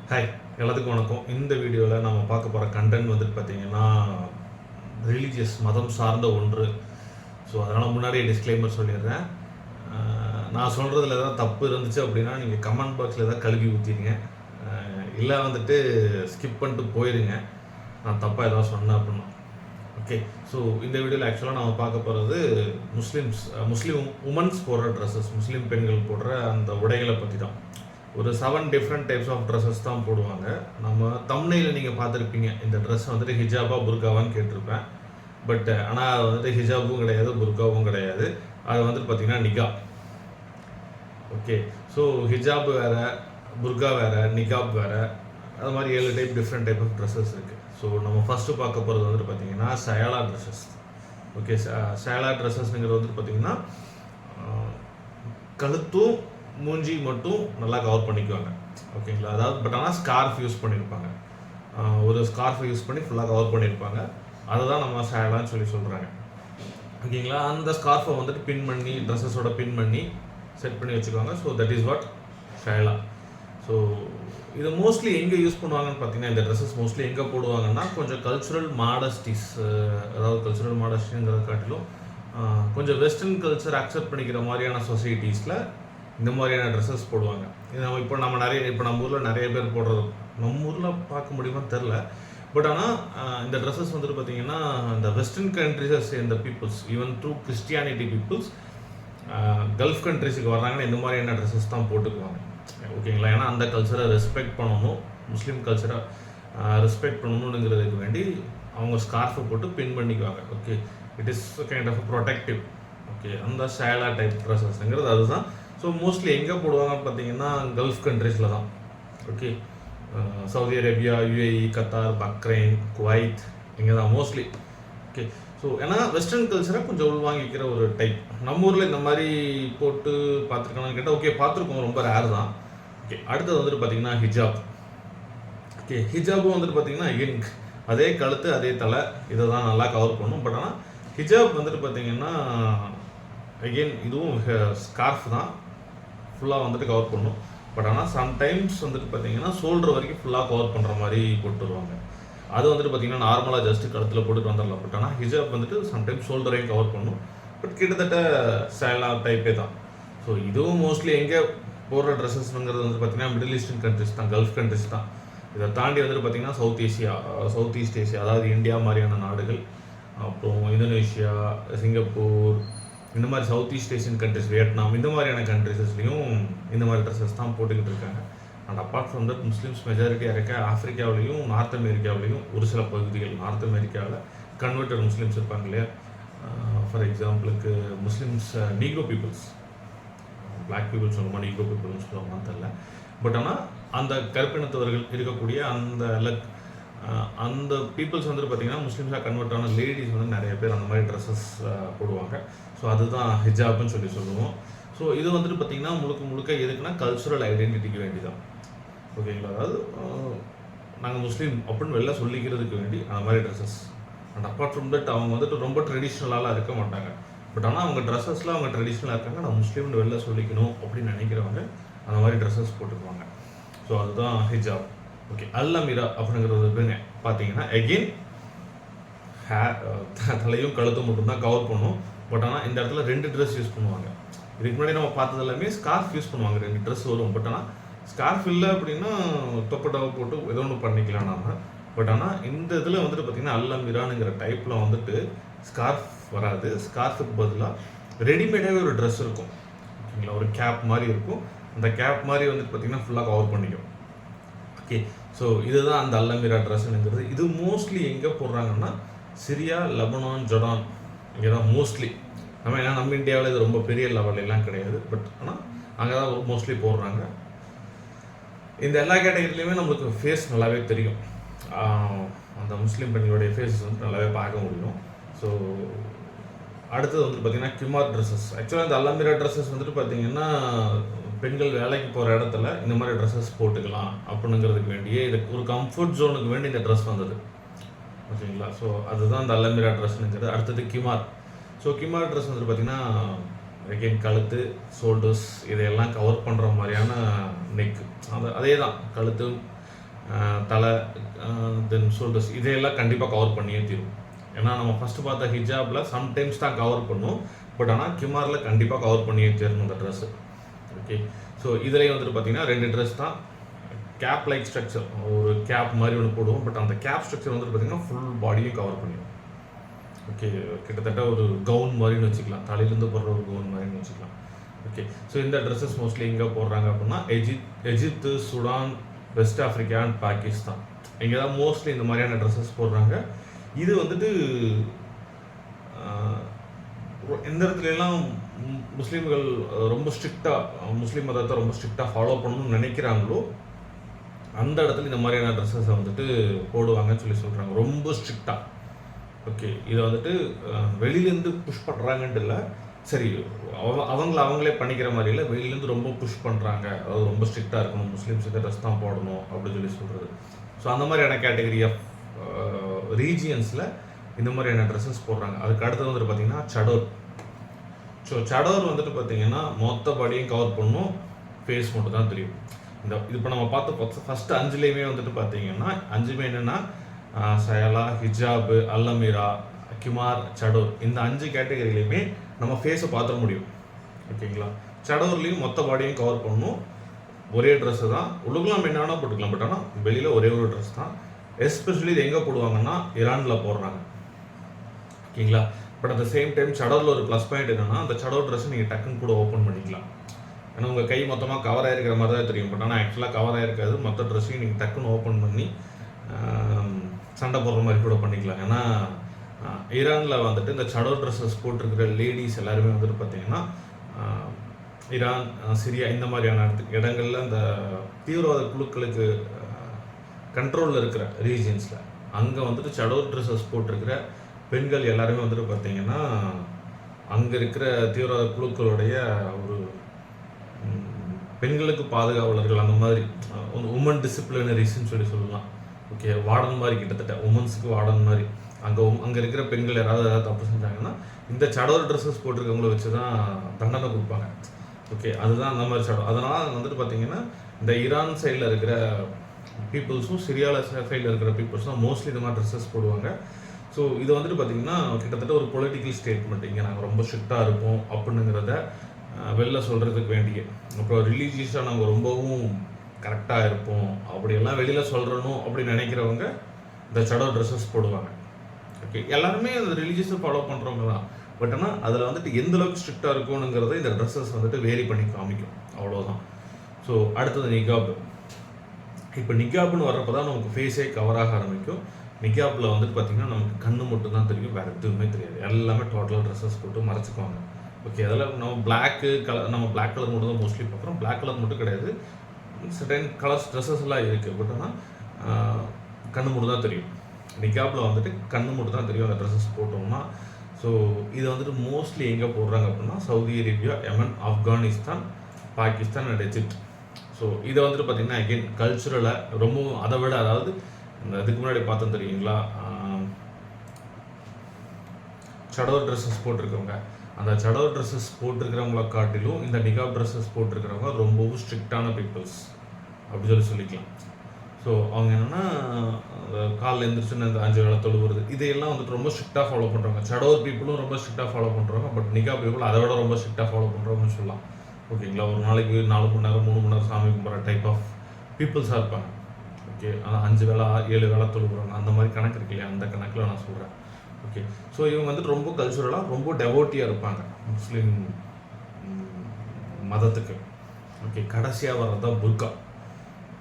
Hi, எல்லாத்துக்கும் வணக்கம். இந்த வீடியோவில் நம்ம பார்க்க போகிற கண்டென்ட் வந்துட்டு பார்த்தீங்கன்னா ரிலீஜியஸ் மதம் சார்ந்த ஒன்று. ஸோ அதனால் முன்னாடியே டிஸ்க்ளைமர் சொல்லிடுறேன். நான் சொல்கிறதுல ஏதாவது தப்பு இருந்துச்சு அப்படின்னா நீங்கள் கமெண்ட் பாக்ஸில் ஏதாவது கழுவி ஊற்றிடுங்க, இல்லை வந்துட்டு ஸ்கிப் பண்ணிட்டு போயிடுங்க நான் தப்பாக ஏதாவது சொன்னேன் அப்படின்னா. ஓகே, ஸோ இந்த வீடியோவில் ஆக்சுவலாக நம்ம பார்க்க போகிறது முஸ்லீம் உமன்ஸ் போடுற ட்ரெஸ்ஸஸ், முஸ்லீம் பெண்கள் போடுற அந்த உடைகளை பற்றி தான். ஒரு 7 டிஃப்ரெண்ட் டைப்ஸ் ஆஃப் ட்ரெஸ்ஸஸ் தான் போடுவாங்க. நம்ம தம்ப்நெயிலில் நீங்கள் பார்த்துருப்பீங்க, இந்த ட்ரெஸ் வந்துட்டு ஹிஜாபா புர்காவான்னு கேட்டிருப்பேன். பட் ஆனால் அது வந்துட்டு ஹிஜாபும் கிடையாது, புர்காவும் கிடையாது. அது வந்துட்டு பார்த்தீங்கன்னா நிகாப். ஓகே, ஸோ ஹிஜாப் வேறு, புர்கா வேறு, நிகாப் வேறு, அது மாதிரி 7 type different type of dresses இருக்குது. ஸோ நம்ம ஃபஸ்ட்டு பார்க்க போகிறது வந்துட்டு பார்த்தீங்கன்னா சயாலா ட்ரெஸ்ஸஸ். ஓகே, சயாலா ட்ரெஸ்ஸஸ்ங்கிறது வந்துட்டு பார்த்தீங்கன்னா கழுத்தும் மூஞ்சி மட்டும் நல்லா கவர் பண்ணிக்குவாங்க. ஓகேங்களா, அதாவது பட் ஆனால் ஸ்கார்ஃப் யூஸ் பண்ணியிருப்பாங்க. ஒரு ஸ்கார்ஃபை யூஸ் பண்ணி ஃபுல்லாக கவர் பண்ணியிருப்பாங்க. அதை தான் நம்ம சேலான்னு சொல்கிறாங்க. ஓகேங்களா, அந்த ஸ்கார்ஃபை வந்துட்டு பின் பண்ணி ட்ரெஸ்ஸஸோட பின் பண்ணி செட் பண்ணி வச்சுக்குவாங்க. ஸோ தட் இஸ் வாட் ஷேலா. ஸோ இதை மோஸ்ட்லி எங்கே யூஸ் பண்ணுவாங்கன்னு பார்த்தீங்கன்னா, இந்த ட்ரெஸ்ஸஸ் மோஸ்ட்லி எங்கே போடுவாங்கன்னா கொஞ்சம் கல்ச்சுரல் மாடஸ்டிஸ், அதாவது கல்ச்சுரல் மாடஸ்டிங்கிறத காட்டிலும் கொஞ்சம் வெஸ்டர்ன் கல்ச்சர் அக்செப்ட் பண்ணிக்கிற மாதிரியான சொசைட்டிஸில் இந்த மாதிரியான ட்ரெஸ்ஸஸ் போடுவாங்க. இது நம்ம ஊரில் நிறைய பேர் போடுறது, நம்ம ஊரில் பார்க்க முடியுமான்னு தெரில. பட் ஆனால் இந்த ட்ரெஸ்ஸஸ் வந்துட்டு பார்த்திங்கன்னா இந்த வெஸ்டர்ன் கண்ட்ரிஸை சேர்ந்த peoples, even through Christianity peoples Gulf கண்ட்ரிஸுக்கு வர்றாங்கன்னா இந்த மாதிரியான ட்ரெஸ்ஸஸ் தான் போட்டுக்குவாங்க. ஓகேங்களா, ஏன்னா அந்த கல்ச்சரை ரெஸ்பெக்ட் பண்ணணும், முஸ்லீம் கல்ச்சரை ரெஸ்பெக்ட் பண்ணணுங்கிறதுக்கு வேண்டி அவங்க ஸ்கார்ஃபை போட்டு பின் பண்ணிக்குவாங்க. Okay, it is kind of protective. Okay, அந்த ஷேலா டைப் ட்ரெஸ்ஸஸ்ங்கிறது அதுதான். ஸோ மோஸ்ட்லி எங்கே போடுவாங்கன்னு பார்த்தீங்கன்னா கல்ஃப் கண்ட்ரீஸில் தான். Okay, Saudi Arabia, UAE, Qatar, Bahrain, Kuwait, இங்கே தான் மோஸ்ட்லி. ஓகே, ஸோ ஏன்னா வெஸ்டர்ன் கல்ச்சரை கொஞ்சம் உள்வாங்கிக்கிற ஒரு டைப். நம்ம ஊரில் இந்த மாதிரி போட்டு பார்த்துருக்கோன்னு கேட்டால் ஓகே பார்த்துருக்கோம், ரொம்ப ரேர் தான். ஓகே, அடுத்தது வந்துட்டு பார்த்தீங்கன்னா ஹிஜாப். ஓகே, ஹிஜாபும் வந்துட்டு பார்த்தீங்கன்னா எகெயின் அதே கழுத்து அதே தலை, இதை தான் நல்லா கவர் பண்ணும். பட் ஆனால் ஹிஜாப் வந்துட்டு பார்த்தீங்கன்னா அகெயின் இதுவும் ஸ்கார்ஃப் தான், ஃபுல்லாக வந்துட்டு கவர் பண்ணும். பட் ஆனால் சம்டைம்ஸ் வந்துட்டு பார்த்தீங்கன்னா ஷோல்டர் வரைக்கும் ஃபுல்லாக கவர் பண்ணுற மாதிரி போட்டு வருவாங்க. அது வந்துட்டு பார்த்தீங்கன்னா நார்மலாக ஜஸ்ட்டு கழுத்தில் போட்டுட்டு வந்துடலாம். பட் ஆனால் ஹிஜாப் வந்துட்டு சம்டைம்ஸ் ஷோல்டரையும் கவர் பண்ணும். பட் கிட்டத்தட்ட சேலா டைப்பே தான். ஸோ இதுவும் மோஸ்ட்லி எங்கே போடுற ட்ரெஸ்ஸஸ்ங்கிறது வந்து பார்த்தீங்கன்னா மிடில் ஈஸ்டர்ன் கண்ட்ரிஸ் தான், கல்ஃப் கண்ட்ரிஸ் தான். இதை தாண்டி வந்துட்டு பார்த்தீங்கன்னா சவுத் ஈஸ்ட் ஏஷியா, அதாவது இந்தியா மாதிரியான நாடுகள், அப்புறம் இந்தோனேஷியா, சிங்கப்பூர், இந்த மாதிரி South East Asian countries, Vietnam, இந்த மாதிரியான கண்ட்ரிஸஸ்லையும் இந்த மாதிரி ட்ரெஸ்ஸஸ் தான் போட்டுக்கிட்டு இருக்காங்க. And apart from that Muslims மெஜாரிட்டியாக இருக்க ஆஃப்ரிக்காவிலையும் நார்த் அமெரிக்காவிலையும் ஒரு சில பகுதிகள், நார்த் அமெரிக்காவில் கன்வெர்டட் முஸ்லீம்ஸ் இருப்பாங்க இல்லையா. ஃபார் எக்ஸாம்பிளுக்கு Muslims Negro peoples, black peoples சொல்லுமா நீக்ரோ பீப்புள்னு சொல்லுவாங்கன்னு தெரில. பட் ஆனால் அந்த கருப்பினத்தவர்கள் இருக்கக்கூடிய அந்த பீப்புள்ஸ் வந்துட்டு பார்த்திங்கன்னா முஸ்லீம்ஸாக கன்வெர்ட் ஆன லேடிஸ் வந்து நிறைய பேர் அந்த மாதிரி ட்ரெஸ்ஸஸ் போடுவாங்க. ஸோ அதுதான் ஹிஜாப்னு சொல்லுவோம். ஸோ இது வந்துட்டு பார்த்திங்கன்னா முழுக்க எதுக்குன்னா கல்ச்சுரல் ஐடென்டிட்டிக்கு வேண்டி தான். ஓகேங்களா, அதாவது நாங்கள் முஸ்லீம் அப்படின்னு வெளில சொல்லிக்கிறதுக்கு வேண்டி அந்த மாதிரி dresses. And apart from that அவங்க வந்துட்டு ரொம்ப ட்ரெடிஷ்னலாலாம் இருக்க மாட்டாங்க. பட் ஆனால் அவங்க ட்ரெஸ்ஸஸில் அவங்க ட்ரெடிஷ்னலாக இருக்காங்க, நான் முஸ்லீம்னு வெளில சொல்லிக்கணும் அப்படின்னு நினைக்கிறவங்க அந்த மாதிரி ட்ரெஸ்ஸஸ் போட்டுக்குவாங்க. ஸோ அதுதான் ஹிஜாப். ஓகே, அல்லமீரா அப்படிங்கிறது பார்த்தீங்கன்னா எகெயின் தலையும் கழுத்தும் மட்டும்தான் கவர் பண்ணும். பட் ஆனால் இந்த இடத்துல 2 ட்ரெஸ் யூஸ் பண்ணுவாங்க. இதுக்கு முன்னாடி நம்ம பார்த்தது எல்லாமே ஸ்கார்ஃப் யூஸ் பண்ணுவாங்க, 2 ட்ரெஸ் வரும். பட் ஆனால் ஸ்கார்ஃப் இல்லை அப்படின்னா தொப்பட்டாவை போட்டு ஏதோ ஒன்று பண்ணிக்கலாம் நாம. பட் ஆனால் இந்த இதில் வந்துட்டு பார்த்திங்கன்னா அல்லமீரானுங்கிற டைப்பில் வந்துட்டு ஸ்கார்ஃப் வராது. ஸ்கார்ஃபுக்கு பதிலாக ரெடிமேடாகவே ஒரு ட்ரெஸ் இருக்கும். ஓகேங்களா, ஒரு கேப் மாதிரி இருக்கும். அந்த கேப் மாதிரி வந்துட்டு பார்த்திங்கன்னா ஃபுல்லாக கவர் பண்ணிக்கும். ஓகே, ஸோ இதுதான் அந்த அல்லமீரா ட்ரெஸ்ஸுங்கிறது. இது மோஸ்ட்லி எங்கே போடுறாங்கன்னா சிரியா, லெபனான், ஜொர்டான், இங்கே தான் மோஸ்ட்லி. நம்ம இந்தியாவில் இது ரொம்ப பெரிய லெவலெல்லாம் கிடையாது. பட் ஆனால் அங்கே தான் மோஸ்ட்லி போடுறாங்க. இந்த எல்லா கேட்டகரியிலையுமே நம்மளுக்கு ஃபேஸ் நல்லாவே தெரியும். அந்த முஸ்லீம் பெண்களுடைய ஃபேஸஸ் வந்து நல்லாவே பார்க்க முடியும். ஸோ அடுத்தது வந்துட்டு பார்த்திங்கன்னா கிமார் ட்ரெஸ்ஸஸ். ஆக்சுவலாக இந்த அல்லமீரா ட்ரெஸ்ஸஸ் வந்துட்டு பார்த்திங்கன்னா பெண்கள் வேலைக்கு போகிற இடத்துல இந்த மாதிரி ட்ரெஸ்ஸஸ் போட்டுக்கலாம் அப்படிங்கிறதுக்கு வேண்டியே இதுக்கு ஒரு கம்ஃபர்ட் ஜோனுக்கு வேண்டி இந்த ட்ரெஸ் வந்தது. ஓகேங்களா, ஸோ அதுதான் இந்த அல்லமீரா ட்ரெஸ்ஸுங்கிறது. அடுத்தது கிமார். ஸோ கிமார் ட்ரெஸ் வந்துட்டு பார்த்திங்கன்னா அகெயின் கழுத்து, ஷோல்டர்ஸ் இதையெல்லாம் கவர் பண்ணுற மாதிரியான நெக்கு, அதே தான் கழுத்து தலை, தென் ஷோல்டர்ஸ் இதையெல்லாம் கண்டிப்பாக கவர் பண்ணியே தீரும். ஏன்னா நம்ம ஃபஸ்ட்டு பார்த்த ஹிஜாபில் சம்டைம்ஸ் தான் கவர் பண்ணும், பட் ஆனால் கிமாரில் கண்டிப்பாக கவர் பண்ணியே தீரணும் அந்த ட்ரெஸ்ஸு. ஓகே, ஸோ இதுலேயும் வந்துட்டு பார்த்தீங்கன்னா 2 ட்ரெஸ் தான். கேப் லைக் ஸ்ட்ரக்சர், ஒரு கேப் மாதிரி ஒன்று போடுவோம், பட் அந்த கேப் ஸ்ட்ரக்சர் வந்துட்டு பார்த்தீங்கன்னா ஃபுல் பாடியும் கவர் பண்ணிடும். ஓகே, கிட்டத்தட்ட ஒரு கவுன் மாதிரின்னு வச்சுக்கலாம், தலையிலேருந்து போடுற ஒரு கவுன் மாதிரின்னு வச்சுக்கலாம். ஓகே, ஸோ இந்த ட்ரெஸ்ஸஸ் மோஸ்ட்லி எங்கே போடுறாங்க அப்படின்னா Egypt, Sudan, west Africa and Pakistan, இங்கே தான் மோஸ்ட்லி இந்த மாதிரியான ட்ரெஸ்ஸஸ் போடுறாங்க. இது வந்துட்டு எந்த இடத்துலலாம் முஸ்லீம்கள் ரொம்ப ஸ்ட்ரிக்டாக முஸ்லீம் மதத்தை ரொம்ப ஸ்ட்ரிக்டாக ஃபாலோ பண்ணணும்னு நினைக்கிறாங்களோ அந்த இடத்துல இந்த மாதிரியான ட்ரெஸ்ஸஸை வந்துட்டு போடுவாங்கன்னு சொல்கிறாங்க, ரொம்ப ஸ்ட்ரிக்டாக. ஓகே, இதை வந்துட்டு வெளியிலேருந்து புஷ் பண்ணுறாங்கன்ட்டு இல்லை, சரி அவங்களே பண்ணிக்கிற மாதிரி இல்லை, வெளியிலேருந்து ரொம்ப புஷ் பண்ணுறாங்க, அதாவது ரொம்ப ஸ்ட்ரிக்டாக இருக்கணும், முஸ்லீம்ஸ் இந்த ட்ரெஸ் தான் போடணும் அப்படின்னு சொல்கிறது. ஸோ அந்த மாதிரியான கேட்டகரி ஆஃப் ரீஜியன்ஸில் இந்த மாதிரியான ட்ரெஸ்ஸஸ் போடுறாங்க. அதுக்கு அடுத்தது வந்துட்டு பார்த்திங்கன்னா சடோர். ஸோ சடோர் வந்துட்டு பார்த்திங்கன்னா மொத்த பாடியும் கவர் பண்ணும், ஃபேஸ் மட்டும் தான் தெரியும். இப்போ நம்ம பார்த்து ஃபஸ்ட்டு 5லேயுமே வந்துட்டு பார்த்திங்கன்னா 5மே என்னென்னா சயலா, ஹிஜாபு, அல்லமீரா, கிமார், சடோர், இந்த 5 கேட்டகரியிலையுமே நம்ம ஃபேஸை பார்த்துட முடியும். ஓகேங்களா, சடோர்லேயும் மொத்த பாடியும் கவர் பண்ணணும், ஒரே ட்ரெஸ்ஸு தான், உள்ளுக்குலாம் என்ன வேணால் போட்டுக்கலாம், பட் ஆனால் வெளியில் ஒரே ஒரு ட்ரெஸ் தான். எஸ்பெஷலி இது எங்கே போடுவாங்கன்னா ஈரானில் போடுறாங்க. ஓகேங்களா, but at the same time சடோரில் ஒரு ப்ளஸ் பாயிண்ட் என்னென்னா அந்த சடோர் ட்ரெஸ்ஸை நீங்கள் டக்குன்னு கூட ஓப்பன் பண்ணிக்கலாம். ஏன்னா உங்கள் கை மொத்தமாக கவர் ஆகிருக்கிற மாதிரி தான் தெரியும், பட் ஆனால் ஆக்சுவலாக கவர் ஆகிருக்காது. மற்ற ட்ரெஸ்ஸையும் நீங்கள் டக்குன்னு ஓப்பன் பண்ணி சண்டை போடுற மாதிரி கூட பண்ணிக்கலாம். ஏன்னா ஈரானில் வந்துட்டு இந்த சடோர் ட்ரெஸ்ஸஸ் போட்டிருக்கிற லேடிஸ் எல்லாருமே வந்துட்டு பார்த்திங்கன்னா ஈரான், சிரியா இந்த மாதிரியான இடங்களில் இந்த தீவிரவாத குழுக்களுக்கு கண்ட்ரோலில் இருக்கிற ரீஜியன்ஸில் அங்கே வந்துட்டு சடோர் ட்ரெஸ்ஸஸ் போட்டிருக்கிற பெண்கள் எல்லாருமே வந்துட்டு பார்த்திங்கன்னா அங்கே இருக்கிற தீவிரவாத குழுக்களுடைய ஒரு பெண்களுக்கு பாதுகாவலர்கள், அந்த மாதிரி உமன் டிசிப்ளினரிஸ்ன்னு சொல்லலாம். ஓகே, வார்டன் மாதிரி, கிட்டத்தட்ட உமன்ஸுக்கு வார்டன் மாதிரி. அங்கே இருக்கிற பெண்கள் ஏதாவது தப்பு செஞ்சாங்கன்னா இந்த சடோர் ட்ரெஸ்ஸஸ் போட்டிருக்கவங்கள வச்சு தான் தண்டனை கொடுப்பாங்க. ஓகே, அதுதான் அந்த மாதிரி சடம். அதனால் வந்துட்டு பார்த்திங்கன்னா இந்த ஈரான் சைடில் இருக்கிற பீப்புள்ஸும் சிரியாவில் சைடில் இருக்கிற பீப்புள்ஸும் மோஸ்ட்லி இந்த மாதிரி ட்ரெஸ்ஸஸ் போடுவாங்க. ஸோ இது வந்துட்டு பார்த்திங்கன்னா கிட்டத்தட்ட ஒரு பொலிட்டிக்கல் ஸ்டேட்மெண்ட், இங்கே நாங்கள் ரொம்ப ஸ்ட்ரிக்டாக இருப்போம் அப்படிங்கிறத வெளில சொல்கிறதுக்கு வேண்டிய, அப்புறம் ரிலீஜியஸாக நாங்கள் ரொம்பவும் கரெக்டாக இருப்போம் அப்படியெல்லாம் வெளியில் சொல்கிறணும் அப்படின்னு நினைக்கிறவங்க இந்த சடோர் ட்ரெஸ்ஸஸ் போடுவாங்க. ஓகே, எல்லாருமே அந்த ரிலீஜியஸை ஃபாலோ பண்ணுறவங்க தான், பட் ஆனால் அதில் வந்துட்டு எந்தளவுக்கு ஸ்ட்ரிக்டாக இருக்கும்ங்கிறத இந்த ட்ரெஸ்ஸஸ் வந்துட்டு வேரி பண்ணி காமிக்கும், அவ்வளோதான். ஸோ அடுத்தது நிகாப். இப்போ நிகாப்னு வர்றப்போ தான் நமக்கு ஃபேஸே கவராக ஆரம்பிக்கும். நிகாப்பில் வந்துட்டு பார்த்திங்கன்னா நமக்கு கண்ணு மட்டும் தான் தெரியும், வேறு எதுவுமே தெரியாது, எல்லாமே டோட்டலாக ட்ரெஸ்ஸஸ் போட்டு மறைச்சிக்குவாங்க. ஓகே, அதில் நம்ம பிளாக் கலர் மட்டும் தான் மோஸ்ட்லி பார்க்குறோம். பிளாக் கலர் மட்டும் கிடையாது, சர்டன் கலர்ஸ் ட்ரெஸ்ஸஸ் எல்லாம் இருக்குது, பட் ஆனால் கண்ணு மட்டும் தான் தெரியும். நிகாப்பில் வந்துட்டு கண்ணு மட்டும் தான் தெரியும் அந்த ட்ரெஸ்ஸஸ் போட்டோம்னா. ஸோ இதை வந்துட்டு மோஸ்ட்லி எங்கே போடுறாங்க அப்படின்னா Saudi Arabia, Yemen, Afghanistan, Pakistan and Egypt. So இதை வந்துட்டு பார்த்திங்கன்னா அகெயின் கல்ச்சுரலாக ரொம்பவும் அதை விட, அதாவது இந்த இதுக்கு முன்னாடி பார்த்தோம் தெரியுங்களா, சடோர் ட்ரெஸ்ஸஸ் போட்டிருக்கவங்க, அந்த சடோர் ட்ரெஸ்ஸஸ் போட்டிருக்கிறவங்கள காட்டிலும் இந்த நிகாப் ட்ரெஸ்ஸஸ் போட்டிருக்கிறவங்க ரொம்பவும் ஸ்ட்ரிக்டான பீப்புள்ஸ் அப்படி சொல்லிக்கலாம். ஸோ அவங்க என்னென்னா காலைல எழுந்திரிச்சுன்னு இந்த 5 வேளை தொழுவுறது இதையெல்லாம் வந்துட்டு ரொம்ப ஸ்ட்ரிக்டாக ஃபாலோ பண்ணுறாங்க. சடோர் பீப்புளும் ரொம்ப ஸ்ட்ரிக்டாக ஃபாலோ பண்ணுறாங்க, பட் நிகாப் பீப்புள் அதை விட ரொம்ப ஸ்ட்ரிக்டாக ஃபாலோ பண்ணுறவங்கன்னு சொல்லலாம். ஓகேங்களா, ஒரு நாளைக்கு 4 மணி நேரம் 3 மணி நேரம் சாமி கும்பிட்ற டைப் ஆஃப் பீப்புள்ஸாக இருப்பாங்க. ஓகே, ஆனால் 5 வேளை 7 வேளை தொழுகிறாங்க, அந்த மாதிரி கணக்கு இருக்கு இல்லையா, அந்த கணக்கில் நான் சொல்கிறேன். ஓகே, ஸோ இவங்க வந்துட்டு ரொம்ப கல்ச்சுரலாக ரொம்ப டெவோட்டியாக இருப்பாங்க முஸ்லீம் மதத்துக்கு. ஓகே, கடைசியாக வர்றது தான் புர்கா.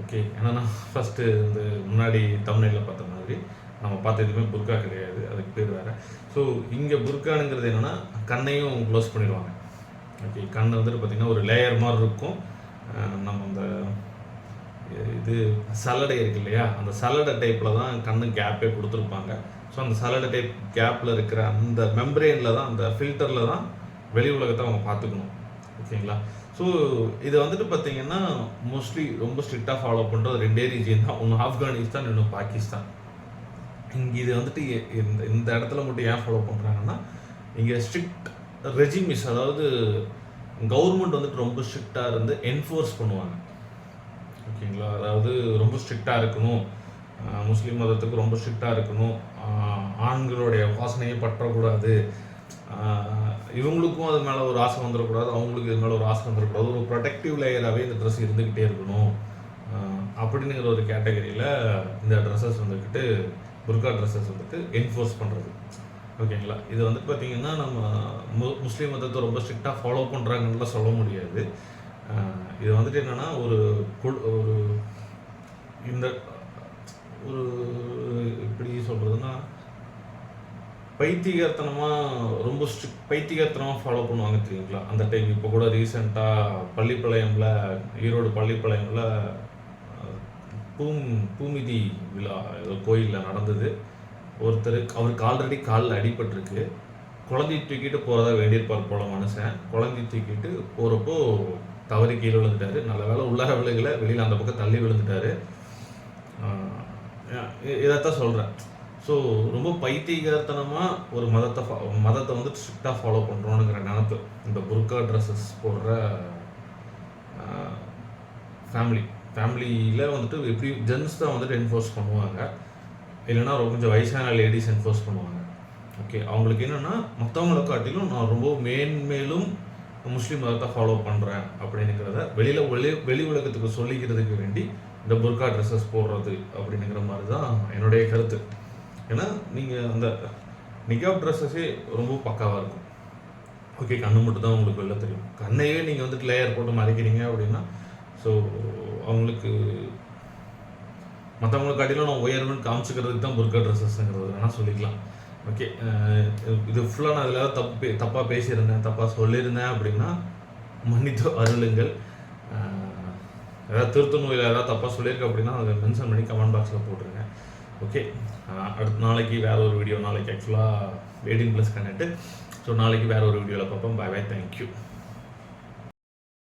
ஓகே, ஏன்னா நான் ஃபஸ்ட்டு இந்த முன்னாடி தமிழ்நிலையில் பார்த்த மாதிரி நம்ம பார்த்த எதுவுமே புர்கா கிடையாது, அதுக்கு பேர் வேறு. ஸோ இங்கே புர்கானுங்கிறது என்னென்னா கண்ணையும் க்ளோஸ் பண்ணிடுவாங்க. ஓகே, கண் வந்துட்டு பார்த்திங்கன்னா ஒரு லேயர் மாதிரி இருக்கும். நம்ம அந்த இது சலடை இருக்கு இல்லையா, அந்த சலடை டைப்பில் தான் கண்ணு கேப்பே கொடுத்துருப்பாங்க. ஸோ அந்த சலடை டைப் கேப்பில் இருக்கிற அந்த மெம்ப்ரெயினில் தான், அந்த ஃபில்டரில் தான் வெளி உலகத்தை அவங்க பார்த்துக்கணும். ஓகேங்களா, ஸோ இதை வந்துட்டு பார்த்திங்கன்னா மோஸ்ட்லி ரொம்ப ஸ்ட்ரிக்டாக ஃபாலோ பண்ணுறது 2 ரீஜியன் தான், ஒன்று ஆப்கானிஸ்தான், இன்னும் பாகிஸ்தான். இங்கே இது வந்துட்டு இந்த இடத்துல மட்டும் ஏன் ஃபாலோ பண்ணுறாங்கன்னா இங்கே ஸ்ட்ரிக்ட் ரெஜிமிஸ், அதாவது கவர்மெண்ட் வந்துட்டு ரொம்ப ஸ்ட்ரிக்டாக இருந்து என்ஃபோர்ஸ் பண்ணுவாங்க. ஓகேங்களா. அதாவது ரொம்ப ஸ்ட்ரிக்டாக இருக்கணும், முஸ்லீம் மதத்துக்கு ரொம்ப ஸ்ட்ரிக்டாக இருக்கணும், ஆண்களுடைய வாசனையை பற்றக்கூடாது, இவங்களுக்கும் அது மேலே ஒரு ஆசை வந்துடக்கூடாது, அவங்களுக்கு இது மேலே ஒரு ஆசை வந்துடக்கூடாது, ஒரு ப்ரொடெக்டிவ் லேயராகவே இந்த ட்ரெஸ் இருந்துக்கிட்டே இருக்கணும் அப்படிங்கிற ஒரு கேட்டகரியில் இந்த ட்ரெஸ்ஸஸ் வந்துக்கிட்டு புர்கா ட்ரெஸ்ஸஸ் வந்துட்டு என்ஃபோர்ஸ் பண்ணுறது. ஓகேங்களா. இது வந்துட்டு பார்த்திங்கன்னா நம்ம முஸ்லீம் மதத்தை ரொம்ப ஸ்ட்ரிக்டாக ஃபாலோ பண்ணுறாங்கன்னுலாம் சொல்ல முடியாது. இது வந்துட்டு என்னென்னா ஒரு இந்த ஒரு எப்படி சொல்கிறதுன்னா ரொம்ப பைத்தியகாரத்தனமாக ஃபாலோ பண்ணுவாங்க தெரியுங்களா. அந்த டைம் இப்போ கூட ரீசெண்டாக பள்ளிப்பாளையமில், ஈரோடு பள்ளிப்பாளையமில் பூமிதி விழா ஏதோ கோயிலில் நடந்தது. அவருக்கு ஆல்ரெடி காலில் அடிபட்டிருக்கு. குழந்தை தூக்கிட்டு போகிறதா வேண்டியிருப்பார் போல மனுஷன். குழந்தை தூக்கிட்டு போகிறப்போ தவறி கீழே விழுந்துட்டார். நல்ல வேலை உள்ளார விழுகலை, வெளியில் அந்த பக்கம் தள்ளி விழுந்துட்டார். இதைத்தான் சொல்கிறேன். ஸோ ரொம்ப பைத்தியகாரத்தனமாக ஒரு மதத்தை வந்துட்டு ஸ்ட்ரிக்டாக ஃபாலோ பண்ணுறோனுங்கிற நினப்பு இந்த புர்கா ட்ரெஸ்ஸஸ் போடுற ஃபேமிலியில் வந்துட்டு எப்படி ஜென்ஸ் தான் வந்துட்டு என்ஃபோர்ஸ் பண்ணுவாங்க, இல்லைன்னா கொஞ்சம் வயசான லேடிஸ் என்ஃபோர்ஸ் பண்ணுவாங்க. ஓகே, அவங்களுக்கு என்னென்னா மற்றவங்களை காட்டிலும் நான் ரொம்ப மேன்மேலும் முஸ்லீம் மதத்தை ஃபாலோ பண்ணுறேன் அப்படிங்கிறத வெளி உலகத்துக்கு சொல்லிக்கிறதுக்கு வேண்டி இந்த புர்கா ட்ரெஸ்ஸஸ் போடுறது அப்படிங்கிற மாதிரி தான் என்னுடைய கருத்து. ஏன்னா நீங்கள் அந்த நிகாப் ட்ரெஸ்ஸஸே ரொம்ப பக்காவாக இருக்கும். ஓகே, கண்ணு மட்டும் தான் உங்களுக்கு வெளில தெரியும். கண்ணையே நீங்கள் வந்துட்டு லேயர் போட்டு மறைக்கிறீங்க அப்படின்னா ஸோ அவங்களுக்கு மற்றவங்களை காட்டிலும் நான் உயர்வுன்னு காமிச்சிக்கிறதுக்கு தான் புர்கா ட்ரெஸ்ஸஸ்ங்கிறது வேணால் சொல்லிக்கலாம். ஓகே, இது ஃபுல்லாக நான் இதில் தப்பாக பேசியிருந்தேன், தப்பாக சொல்லியிருந்தேன் அப்படின்னா மன்னித்து அருளுங்கள். ஏதாவது திருத்தணும், இல்லை ஏதாவது தப்பாக சொல்லியிருக்கேன் அப்படின்னா அதை மென்ஷன் பண்ணி கமெண்ட் பாக்ஸில் போட்டுருங்க. ஓகே, அடுத்த நாளைக்கு வேறு ஒரு வீடியோ, நாளைக்கு ஆக்சுவலாக 18+ கனெக்ட். ஸோ நாளைக்கு வேறு ஒரு வீடியோவில் பார்ப்போம். Bye bye, thank you.